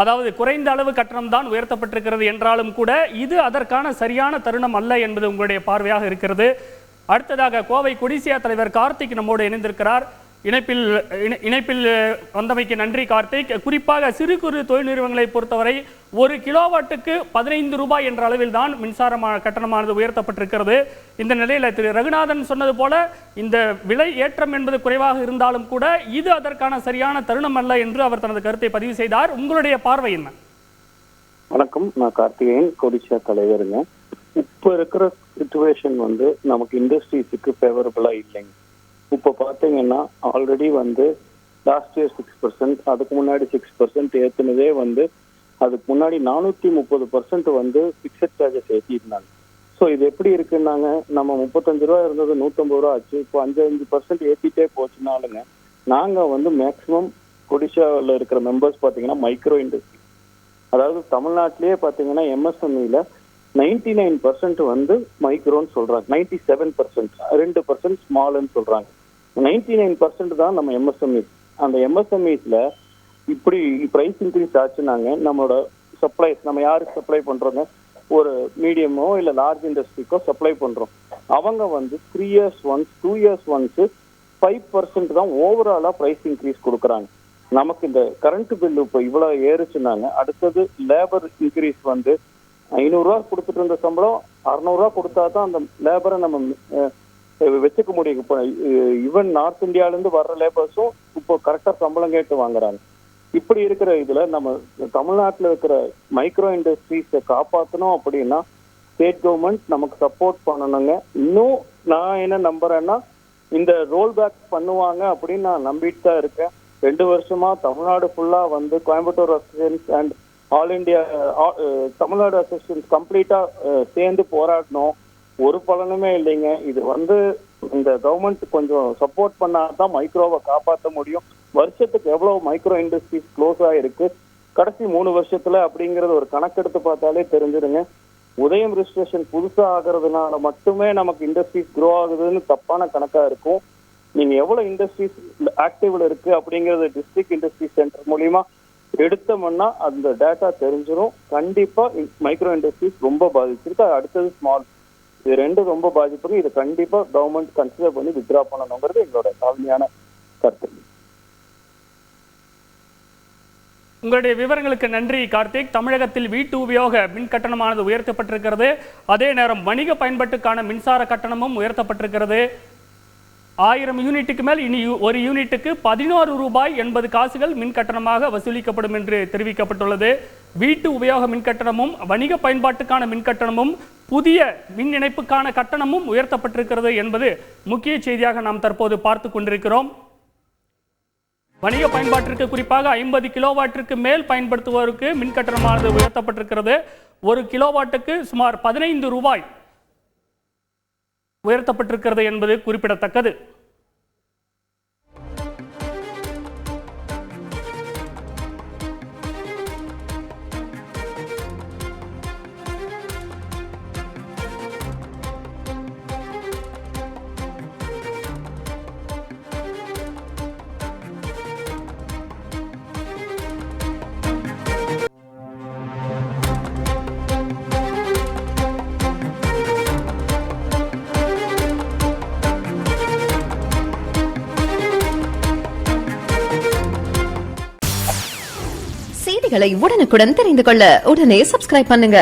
அதாவது குறைந்த அளவு கட்டணம் தான் உயர்த்தப்பட்டிருக்கிறது என்றாலும் கூட இது அதற்கான சரியான தருணம் அல்ல என்பது உங்களுடைய பார்வையாக இருக்கிறது. அடுத்ததாக கோவை கொடிசியா தலைவர் கார்த்திக் நம்மோடு இணைந்திருக்கிறார். இணைப்பில் வந்தமைக்கு நன்றி கார்த்திக். குறிப்பாக சிறு குறு தொழில் நிறுவனங்களை பொறுத்தவரை 1 கிலோவாட்டுக்கு 15 ரூபாய் என்ற அளவில் தான் மின்சார கட்டணமானது உயர்த்தப்பட்டிருக்கிறது. இந்த நிலையில் திரு ரகுநாதன் சொன்னது போல இந்த விலை ஏற்றம் என்பது குறைவாக இருந்தாலும் கூட இது அதற்கான சரியான தருணம் அல்ல என்று அவர் தனது கருத்தை பதிவு செய்தார். உங்களுடைய பார்வை என்ன? வணக்கம், நான் கார்த்திகேயன், கொடிசியா தலைவருங்க. இப்ப இருக்கிற சிச்சுவேஷன் நமக்கு இண்டஸ்ட்ரீஸுக்கு ஃபேவரபிளா இல்லைங்க. இப்போ பார்த்தீங்கன்னா ஆல்ரெடி லாஸ்ட் இயர் 6%, அதுக்கு முன்னாடி 6% ஏற்றுனதே அதுக்கு முன்னாடி 430% ஃபிக்ஸட் சார்ஜஸ் ஏற்றிருந்தாங்க. ஸோ இது எப்படி இருக்குன்னாங்க, நம்ம 35 ரூபா இருந்தது 150 ரூபா ஆச்சு. இப்போ 5% ஏற்றிட்டே போச்சுனாலுங்க நாங்கள் மேக்சிமம் கொடிஷாவில் இருக்கிற மெம்பர்ஸ் பார்த்தீங்கன்னா மைக்ரோ இண்டஸ்ட்ரி, அதாவது தமிழ்நாட்டிலேயே பார்த்தீங்கன்னா எம்எஸ்எம்இல 99% மைக்ரோன்னு சொல்றாங்க, 97%, 2% ஸ்மால்ன்னு சொல்றாங்க. 99% தான் நம்ம எம்எஸ்எம்இ. அந்த எம்எஸ்எம்இஸ்ல இப்படி பிரைஸ் இன்க்ரீஸ் ஆச்சுனாங்க நம்மளோட சப்ளைஸ், நம்ம யாருக்கு சப்ளை பண்றோங்க, ஒரு மீடியமோ இல்லை லார்ஜ் இண்டஸ்ட்ரிக்கோ சப்ளை பண்றோம். அவங்க 3 years ஒன்ஸ் 2 years ஒன்ஸ் 5% தான் ஓவராலா பிரைஸ் இன்க்ரீஸ் கொடுக்குறாங்க. நமக்கு இந்த கரண்ட் பில் இப்போ இவ்வளவு ஏறுச்சுனாங்க, அடுத்தது லேபர் இன்க்ரீஸ் 500 ரூபா கொடுத்துட்டு இருந்த சம்பளம் 600 ரூபா கொடுத்தா தான் அந்த லேபரை நம்ம வச்சுக்க முடியும். இப்போ ஈவன் நார்த் இந்தியால இருந்து வர்ற லேபர்ஸும் இப்போ கரெக்டா சம்பளம் கேட்டு வாங்குறாங்க. இப்படி இருக்கிற இதுல நம்ம தமிழ்நாட்டில் இருக்கிற மைக்ரோ இண்டஸ்ட்ரீஸை காப்பாற்றணும் அப்படின்னா ஸ்டேட் கவர்மெண்ட் நமக்கு சப்போர்ட் பண்ணணுங்க. இன்னும் நான் என்ன நம்புறேன்னா இந்த ரோல் பேக் பண்ணுவாங்க அப்படின்னு நான் நம்பிட்டு தான் இருக்கேன். 2 வருஷமா தமிழ்நாடு ஃபுல்லா Coimbatore associations and all India Tamil Nadu associations கம்ப்ளீட்டா சேர்ந்து போராடணும். ஒரு பலனுமே இல்லைங்க. இது இந்த கவர்மெண்ட் கொஞ்சம் சப்போர்ட் பண்ணாதான் மைக்ரோவை காப்பாற்ற முடியும். வருஷத்துக்கு எவ்வளவு மைக்ரோ இண்டஸ்ட்ரீஸ் க்ளோஸ் ஆயிருக்கு கடைசி 3 வருஷத்துல அப்படிங்கறது ஒரு கணக்கெடுத்து பார்த்தாலே தெரிஞ்சிருங்க. உதயம் ரிஜிஸ்ட்ரேஷன் புதுசா ஆகுறதுனால மட்டுமே நமக்கு இண்டஸ்ட்ரீஸ் க்ரோ ஆகுதுன்னு தப்பான கணக்கா இருக்கும். நீங்க எவ்வளவு இண்டஸ்ட்ரீஸ் ஆக்டிவ்ல இருக்கு அப்படிங்கறது டிஸ்ட்ரிக்ட் இண்டஸ்ட்ரி சென்டர் மூலியமா எடுத்தோம்னா அந்த டேட்டா தெரிஞ்சிடும். கண்டிப்பா மைக்ரோ இண்டஸ்ட்ரீஸ் ரொம்ப பாதிச்சிருக்கு. அடுத்தது ஸ்மால், இது 2 ரொம்ப பாதிப்பு. இதை கண்டிப்பா கவர்மெண்ட் கன்சிடர் பண்ணி வித்ரா பண்ணணுங்கிறது எங்களோட தாழ்மையான கருத்து. உங்களுடைய விவரங்களுக்கு நன்றி கார்த்திக். தமிழகத்தில் வீட்டு உபயோக மின் கட்டணமானது உயர்த்தப்பட்டிருக்கிறது. அதே நேரம் வணிக பயன்பாட்டுக்கான மின்சார கட்டணமும் உயர்த்தப்பட்டிருக்கிறது. 1000 யூனிட்டுக்கு மேல் இனி ஒரு யூனிட்டுக்கு 11 ரூபாய் 80 காசுகள் மின் கட்டணமாக வசூலிக்கப்படும் என்று தெரிவிக்கப்பட்டுள்ளது. வீட்டு உபயோக மின் கட்டணமும் வணிக பயன்பாட்டுக்கான மின் கட்டணமும் புதிய மின் இணைப்புக்கான கட்டணமும் உயர்த்தப்பட்டிருக்கிறது என்பது முக்கிய செய்தியாக நாம் தற்போது பார்த்து கொண்டிருக்கிறோம். வணிக பயன்பாட்டிற்கு குறிப்பாக 50 கிலோவாட்டிற்கு மேல் பயன்படுத்துவோருக்கு மின் கட்டணமானது உயர்த்தப்பட்டிருக்கிறது. 1 கிலோவாட்டுக்கு சுமார் 15 ரூபாய் உயர்த்தப்பட்டிருக்கிறது என்பது குறிப்பிடத்தக்கது. செய்திகளை உடனுக்குடன் தெரிந்து கொள்ள உடனே சப்ஸ்கிரைப் பண்ணுங்க.